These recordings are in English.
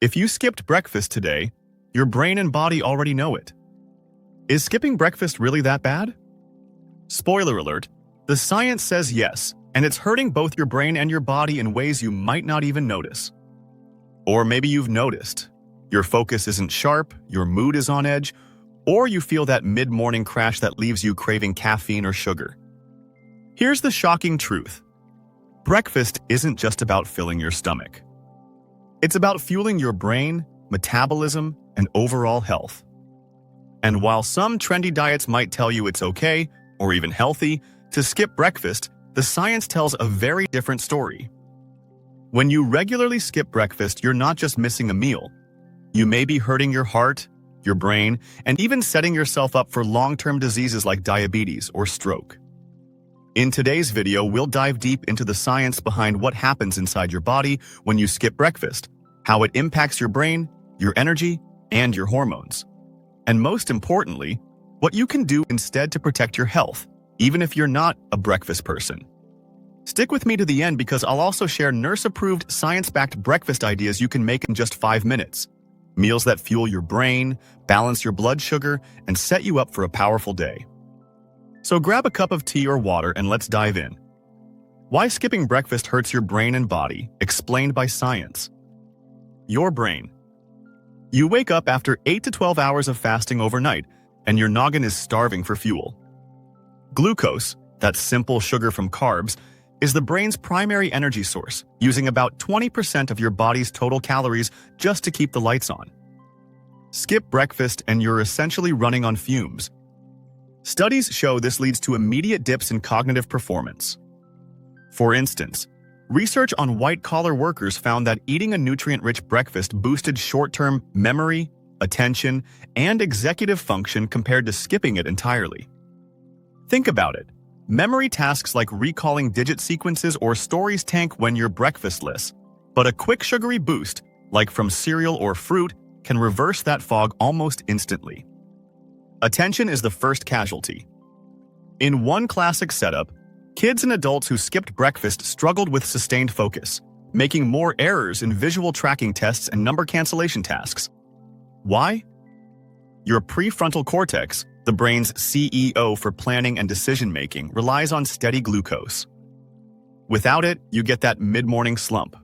If you skipped breakfast today, your brain and body already know it. Is skipping breakfast really that bad? Spoiler alert, the science says yes, and it's hurting both your brain and your body in ways you might not even notice. Or maybe you've noticed. Your focus isn't sharp, your mood is on edge, or you feel that mid-morning crash that leaves you craving caffeine or sugar. Here's the shocking truth. Breakfast isn't just about filling your stomach. It's about fueling your brain, metabolism, and overall health. And while some trendy diets might tell you it's okay, or even healthy, to skip breakfast, the science tells a very different story. When you regularly skip breakfast, you're not just missing a meal. You may be hurting your heart, your brain, and even setting yourself up for long-term diseases like diabetes or stroke. In today's video, we'll dive deep into the science behind what happens inside your body when you skip breakfast, how it impacts your brain, your energy, and your hormones. And most importantly, what you can do instead to protect your health, even if you're not a breakfast person. Stick with me to the end because I'll also share nurse-approved, science-backed breakfast ideas you can make in just 5 minutes. Meals that fuel your brain, balance your blood sugar, and set you up for a powerful day. So grab a cup of tea or water and let's dive in. Why skipping breakfast hurts your brain and body, explained by science. Your brain. You wake up after 8 to 12 hours of fasting overnight, and your noggin is starving for fuel. Glucose, that simple sugar from carbs, is the brain's primary energy source, using about 20% of your body's total calories just to keep the lights on. Skip breakfast and you're essentially running on fumes. Studies show this leads to immediate dips in cognitive performance. For instance, research on white-collar workers found that eating a nutrient-rich breakfast boosted short-term memory, attention, and executive function compared to skipping it entirely. Think about it. Memory tasks like recalling digit sequences or stories tank when you're breakfastless, but a quick sugary boost, like from cereal or fruit, can reverse that fog almost instantly. Attention is the first casualty. In one classic setup, kids and adults who skipped breakfast struggled with sustained focus, making more errors in visual tracking tests and number cancellation tasks. Why? Your prefrontal cortex, the brain's CEO for planning and decision-making, relies on steady glucose. Without it, you get that mid-morning slump.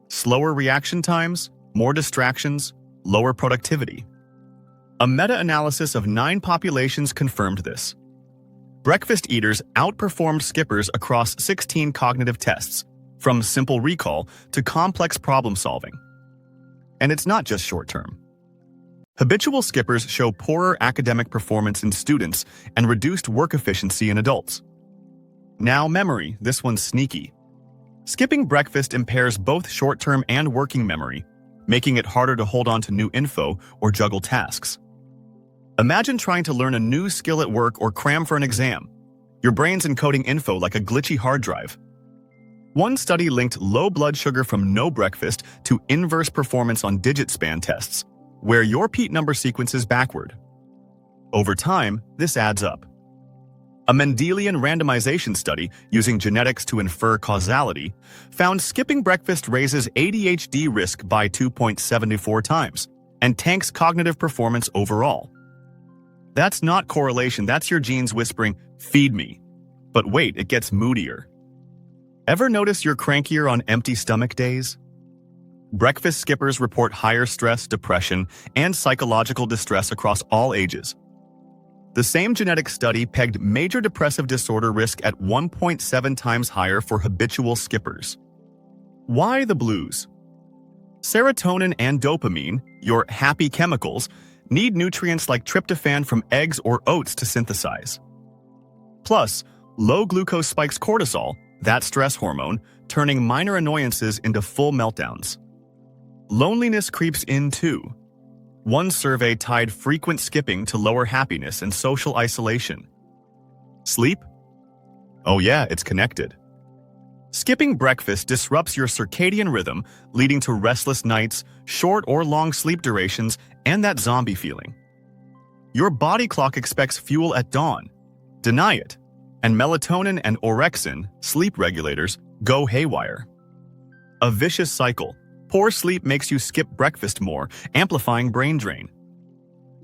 Slower reaction times, more distractions, lower productivity. A meta-analysis of 9 populations confirmed this. Breakfast eaters outperformed skippers across 16 cognitive tests, from simple recall to complex problem-solving. And it's not just short-term. Habitual skippers show poorer academic performance in students and reduced work efficiency in adults. Now memory, this one's sneaky. Skipping breakfast impairs both short-term and working memory, making it harder to hold on to new info or juggle tasks. Imagine trying to learn a new skill at work or cram for an exam. Your brain's encoding info like a glitchy hard drive. One study linked low blood sugar from no breakfast to inverse performance on digit span tests, where your repeat number sequences backward. Over time, this adds up. A Mendelian randomization study using genetics to infer causality found skipping breakfast raises ADHD risk by 2.74 times and tanks cognitive performance overall. That's not correlation, that's your genes whispering, "Feed me." But wait, it gets moodier. Ever notice you're crankier on empty stomach days? Breakfast skippers report higher stress, depression, and psychological distress across all ages. The same genetic study pegged major depressive disorder risk at 1.7 times higher for habitual skippers. Why the blues? Serotonin and dopamine, your happy chemicals, need nutrients like tryptophan from eggs or oats to synthesize. Plus, low glucose spikes cortisol, that stress hormone, turning minor annoyances into full meltdowns. Loneliness creeps in too. One survey tied frequent skipping to lower happiness and social isolation. Sleep? Oh yeah, it's connected. Skipping breakfast disrupts your circadian rhythm, leading to restless nights, short or long sleep durations, and that zombie feeling. Your body clock expects fuel at dawn. Deny it, and melatonin and orexin, sleep regulators, go haywire. A vicious cycle. Poor sleep makes you skip breakfast more, amplifying brain drain.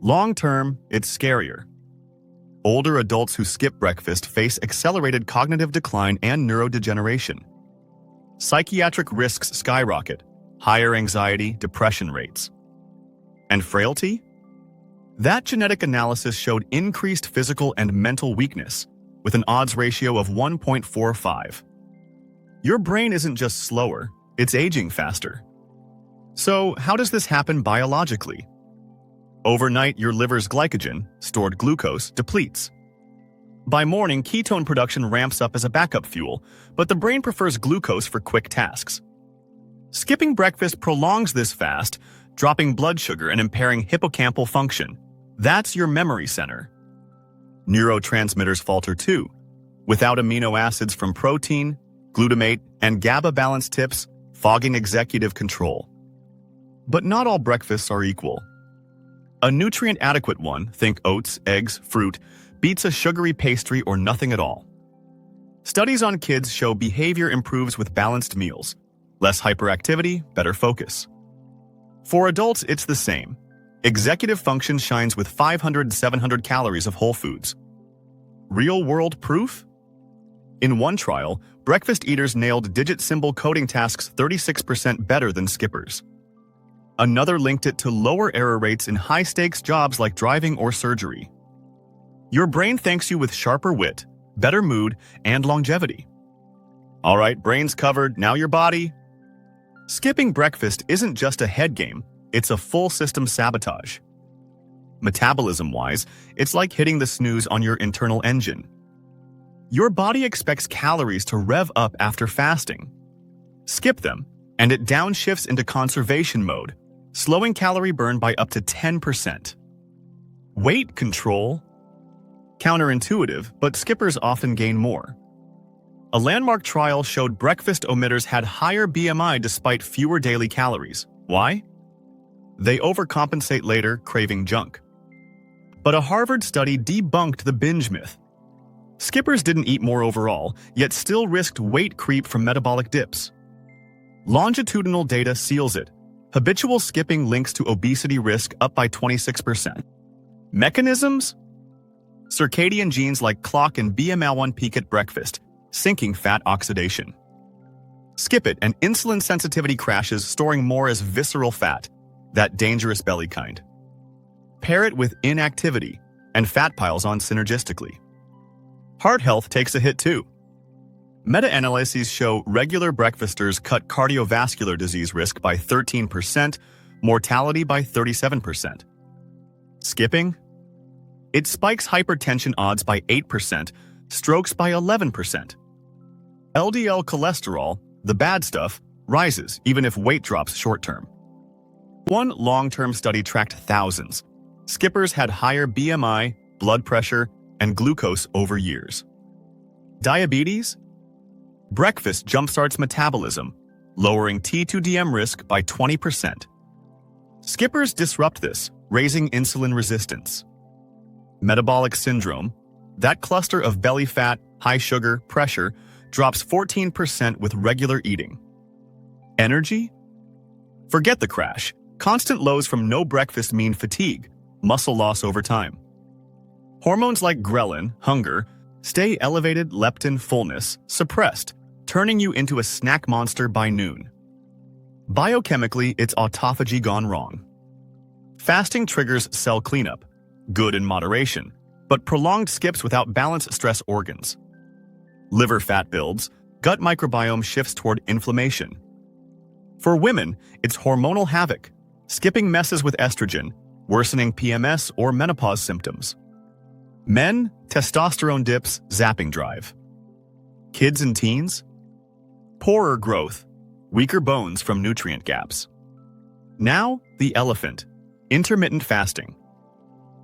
Long-term, it's scarier. Older adults who skip breakfast face accelerated cognitive decline and neurodegeneration. Psychiatric risks skyrocket, higher anxiety, depression rates. And frailty? That genetic analysis showed increased physical and mental weakness, with an odds ratio of 1.45. Your brain isn't just slower, it's aging faster. So, how does this happen biologically? Overnight, your liver's glycogen, stored glucose, depletes. By morning, ketone production ramps up as a backup fuel, but the brain prefers glucose for quick tasks. Skipping breakfast prolongs this fast, dropping blood sugar and impairing hippocampal function. That's your memory center. Neurotransmitters falter too. Without amino acids from protein, glutamate, and GABA balance tips, fogging executive control. But not all breakfasts are equal. A nutrient-adequate one, think oats, eggs, fruit, beats a sugary pastry or nothing at all. Studies on kids show behavior improves with balanced meals. Less hyperactivity, better focus. For adults, it's the same. Executive function shines with 500-700 calories of whole foods. Real-world proof? In one trial, breakfast eaters nailed digit symbol coding tasks 36% better than skippers. Another linked it to lower error rates in high-stakes jobs like driving or surgery. Your brain thanks you with sharper wit, better mood, and longevity. All right, brain's covered, now your body. Skipping breakfast isn't just a head game, it's a full system sabotage. Metabolism-wise, it's like hitting the snooze on your internal engine. Your body expects calories to rev up after fasting. Skip them, and it downshifts into conservation mode, slowing calorie burn by up to 10%. Weight control? Counterintuitive, but skippers often gain more. A landmark trial showed breakfast omitters had higher BMI despite fewer daily calories. Why? They overcompensate later, craving junk. But a Harvard study debunked the binge myth. Skippers didn't eat more overall, yet still risked weight creep from metabolic dips. Longitudinal data seals it. Habitual skipping links to obesity risk up by 26%. Mechanisms? Circadian genes like clock and BML1 peak at breakfast, sinking fat oxidation. Skip it and insulin sensitivity crashes, storing more as visceral fat, that dangerous belly kind. Pair it with inactivity, and fat piles on synergistically. Heart health takes a hit too. Meta-analyses show regular breakfasters cut cardiovascular disease risk by 13%, mortality by 37%. Skipping? It spikes hypertension odds by 8%, strokes by 11%. LDL cholesterol, the bad stuff, rises even if weight drops short-term. One long-term study tracked thousands. Skippers had higher BMI, blood pressure, and glucose over years. Diabetes? Breakfast jumpstarts metabolism, lowering T2DM risk by 20%. Skippers disrupt this, raising insulin resistance. Metabolic syndrome, that cluster of belly fat, high sugar, pressure, drops 14% with regular eating. Energy? Forget the crash. Constant lows from no breakfast mean fatigue, muscle loss over time. Hormones like ghrelin, hunger, stay elevated, leptin, fullness, suppressed, turning you into a snack monster by noon. Biochemically, it's autophagy gone wrong. Fasting triggers cell cleanup, good in moderation, but prolonged skips without balance stress organs. Liver fat builds, gut microbiome shifts toward inflammation. For women, it's hormonal havoc. Skipping messes with estrogen, worsening PMS or menopause symptoms. Men, testosterone dips, zapping drive. Kids and teens? Poorer growth, weaker bones from nutrient gaps. Now, the elephant, intermittent fasting.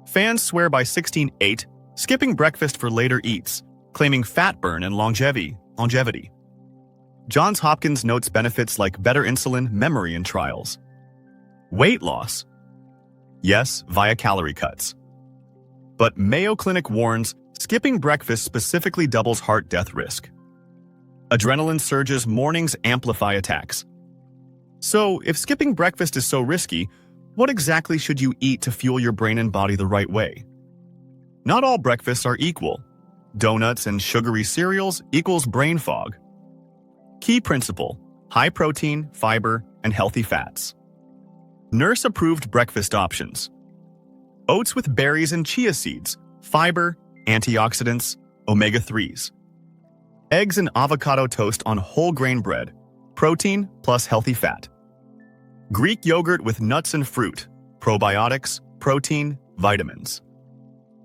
Fans swear by 16-8, skipping breakfast for later eats, claiming fat burn and longevity. Johns Hopkins notes benefits like better insulin, memory, and trials. Weight loss? Yes, via calorie cuts. But Mayo Clinic warns skipping breakfast specifically doubles heart death risk. Adrenaline surges mornings amplify attacks. So, if skipping breakfast is so risky, what exactly should you eat to fuel your brain and body the right way? Not all breakfasts are equal. Donuts and sugary cereals equals brain fog. Key principle: high protein, fiber, and healthy fats. Nurse-approved breakfast options: oats with berries and chia seeds, fiber, antioxidants, omega-3s. Eggs and avocado toast on whole grain bread, protein plus healthy fat. Greek yogurt with nuts and fruit, probiotics, protein, vitamins.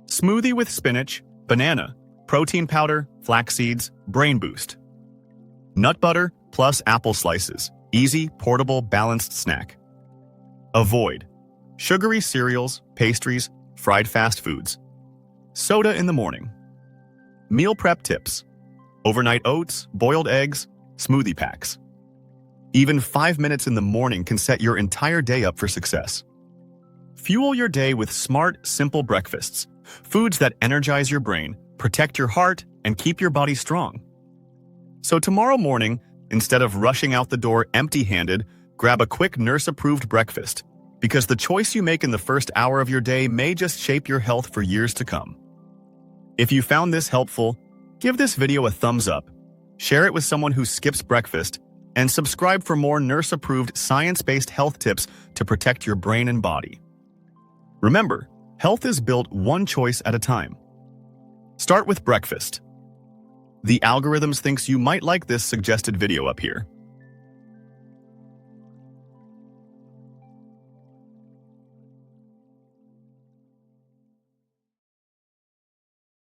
Smoothie with spinach, banana, protein powder, flax seeds, brain boost. Nut butter plus apple slices, easy, portable, balanced snack. Avoid sugary cereals, pastries, fried fast foods. Soda in the morning. Meal prep tips: overnight oats, boiled eggs, smoothie packs. Even 5 minutes in the morning can set your entire day up for success. Fuel your day with smart, simple breakfasts, foods that energize your brain, protect your heart, and keep your body strong. So tomorrow morning, instead of rushing out the door empty-handed, grab a quick nurse-approved breakfast, because the choice you make in the first hour of your day may just shape your health for years to come. If you found this helpful, give this video a thumbs up, share it with someone who skips breakfast, and subscribe for more nurse-approved, science-based health tips to protect your brain and body. Remember, health is built one choice at a time. Start with breakfast. The algorithms thinks you might like this suggested video up here.